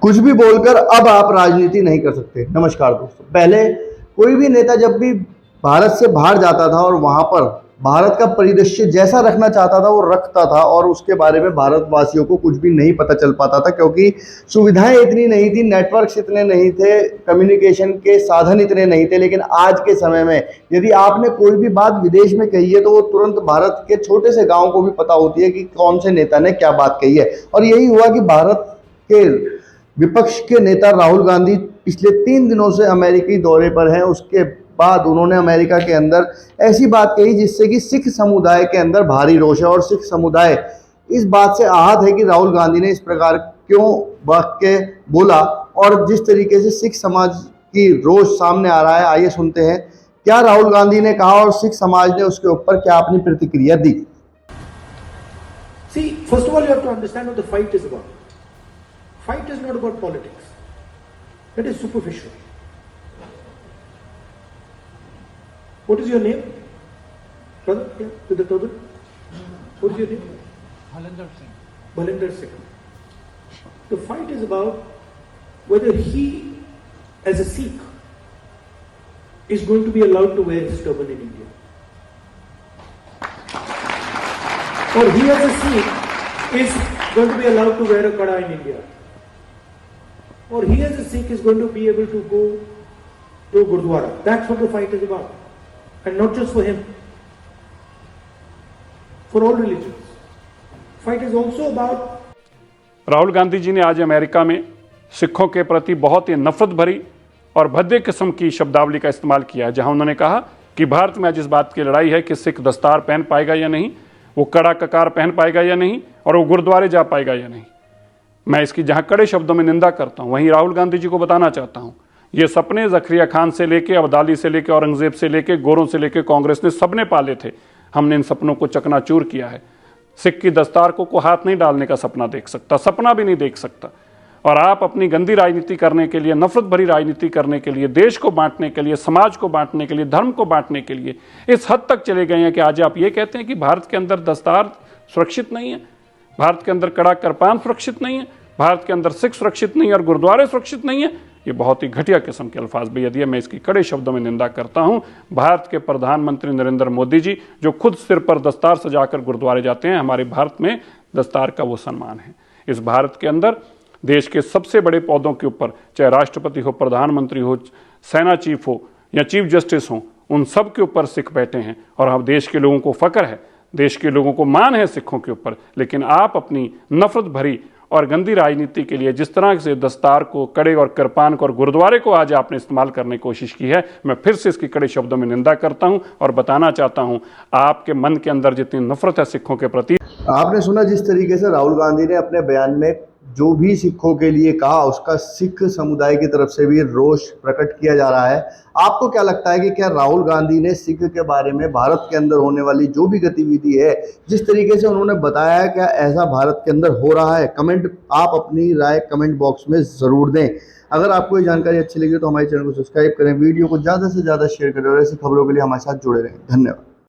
कुछ भी बोलकर अब आप राजनीति नहीं कर सकते। नमस्कार दोस्तों, पहले कोई भी नेता जब भी भारत से बाहर जाता था और वहां पर भारत का परिदृश्य जैसा रखना चाहता था वो रखता था, और उसके बारे में भारतवासियों को कुछ भी नहीं पता चल पाता था, क्योंकि सुविधाएं इतनी नहीं थी, नेटवर्क्स इतने नहीं थे, कम्युनिकेशन के साधन इतने नहीं थे। लेकिन आज के समय में यदि आपने कोई भी बात विदेश में कही है तो वो तुरंत भारत के छोटे से गाँव को भी पता होती है कि कौन से नेता ने क्या बात कही है। और यही हुआ कि भारत के विपक्ष के नेता राहुल गांधी पिछले 3 दिनों से अमेरिकी दौरे पर हैं। उसके बाद उन्होंने अमेरिका के अंदर ऐसी बात कही जिससे कि सिख समुदाय के अंदर भारी रोष है, और सिख समुदाय इस बात से आहत है कि राहुल गांधी ने इस प्रकार क्यों वाक्य बोला, और जिस तरीके से सिख समाज की रोष सामने आ रहा है। आइए सुनते हैं क्या राहुल गांधी ने कहा और सिख समाज ने उसके ऊपर क्या अपनी प्रतिक्रिया दी। See, first of all, you have to understand what the fight is about. Fight is not about politics. That is superficial. What is your name? Brother, yeah, with the turban. What is your name? Bhalinder Singh. Bhalinder Singh. The fight is about whether he, as a Sikh, is going to be allowed to wear his turban in India. Or he, as a Sikh, is going to be allowed to wear a kada in India. Or he, as a Sikh, is going to be able to go to Gurdwara. That's what the fight is about. And not just for him. For all religions. Fight is also about. Rahul Gandhi ji ने आज America में सिखों के प्रति बहुत ही नफरत भरी और भद्दे किस्म की शब्दावली का इस्तेमाल किया है, जहां उन्होंने कहा कि भारत में आज इस बात की लड़ाई है कि सिख दस्तार पहन पाएगा या नहीं, वो कड़ा ककार पहन पाएगा या नहीं, और वो गुरुद्वारे जा पाएगा या नहीं। मैं इसकी जहां कड़े शब्दों में निंदा करता हूं, वहीं राहुल गांधी जी को बताना चाहता हूं, ये सपने जखरिया खान से लेके, अब्दाली से लेके, औरंगजेब से लेके, गोरों से लेके कांग्रेस ने सबने पाले थे। हमने इन सपनों को चकनाचूर किया है। सिख की दस्तार को हाथ नहीं डालने का सपना देख सकता, सपना भी नहीं देख सकता। और आप अपनी गंदी राजनीति करने के लिए, नफरत भरी राजनीति करने के लिए, देश को बांटने के लिए, समाज को बांटने के लिए, धर्म को बांटने के लिए इस हद तक चले गए हैं कि आज आप ये कहते हैं कि भारत के अंदर दस्तार सुरक्षित नहीं है, भारत के अंदर कड़ा कृपान सुरक्षित नहीं है, भारत के अंदर सिख सुरक्षित नहीं है और गुरुद्वारे सुरक्षित नहीं है। ये बहुत ही घटिया किस्म के अल्फाज बेयदि है। मैं इसकी कड़े शब्दों में निंदा करता हूं। भारत के प्रधानमंत्री नरेंद्र मोदी जी जो खुद सिर पर दस्तार सजाकर गुरुद्वारे जाते हैं, हमारे भारत में दस्तार का वो सम्मान है। इस भारत के अंदर देश के सबसे बड़े पदों के ऊपर, चाहे राष्ट्रपति हो, प्रधानमंत्री हो, सेना चीफ हो या चीफ जस्टिस हो, उन सब के ऊपर सिख बैठे हैं। और हम देश के लोगों को फक्र है, देश के लोगों को मान है सिखों के ऊपर। लेकिन आप अपनी नफरत भरी और गंदी राजनीति के लिए जिस तरह से दस्तार को, कड़े और कृपान को और गुरुद्वारे को आज आपने इस्तेमाल करने की कोशिश की है, मैं फिर से इसकी कड़े शब्दों में निंदा करता हूं और बताना चाहता हूं, आपके मन के अंदर जितनी नफरत है सिखों के प्रति। आपने सुना जिस तरीके से राहुल गांधी ने अपने बयान में जो भी सिखों के लिए कहा, उसका सिख समुदाय की तरफ से भी रोष प्रकट किया जा रहा है। आपको क्या लगता है कि क्या राहुल गांधी ने सिख के बारे में, भारत के अंदर होने वाली जो भी गतिविधि है, जिस तरीके से उन्होंने बताया है, क्या ऐसा भारत के अंदर हो रहा है? कमेंट, आप अपनी राय कमेंट बॉक्स में ज़रूर दें। अगर आपको ये जानकारी अच्छी लगी तो हमारे चैनल को सब्सक्राइब करें, वीडियो को ज़्यादा से ज़्यादा शेयर करें और ऐसी खबरों के लिए हमारे साथ जुड़े रहें। धन्यवाद।